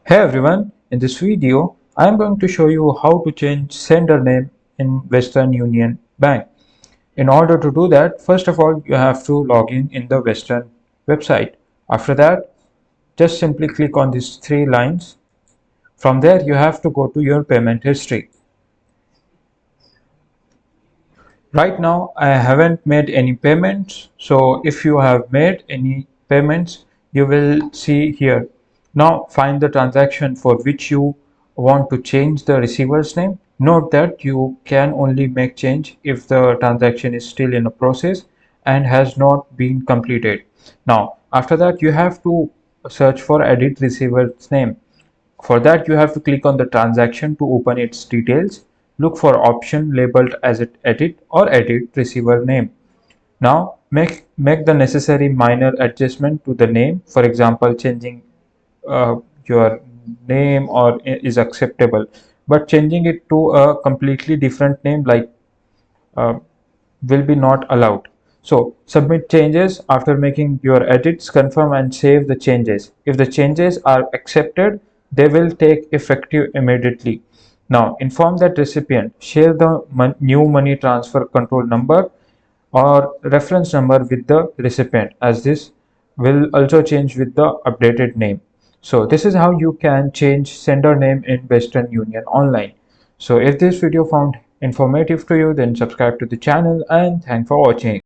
Hey everyone, in this video I am going to show you how to change sender name in Western Union Bank. In order to do that, first of all you have to log in the Western website. After that, just simply click on these three lines. From there you have to go to your payment history. Right now I haven't made any payments, so if you have made any payments you will see here. Now find the transaction for which you want to change the receiver's name. Note that you can only make change if the transaction is still in a process and has not been completed. Now after that you have to search for edit receiver's name. For that, you have to click on the transaction to open its details. Look for option labeled as edit or edit receiver name. Now, make the necessary minor adjustment to the name. For example, changing your name or is acceptable, but changing it to a completely different name like uh, will be not allowed. So submit changes. After making your edits, confirm and save the changes. If the changes are accepted, they will take effective immediately. Now inform that recipient, share the new money transfer control number or reference number with the recipient, as this will also change with the updated name. So this is how you can change sender name in Western Union online. So if this video found informative to you, then subscribe to the channel and thanks for watching.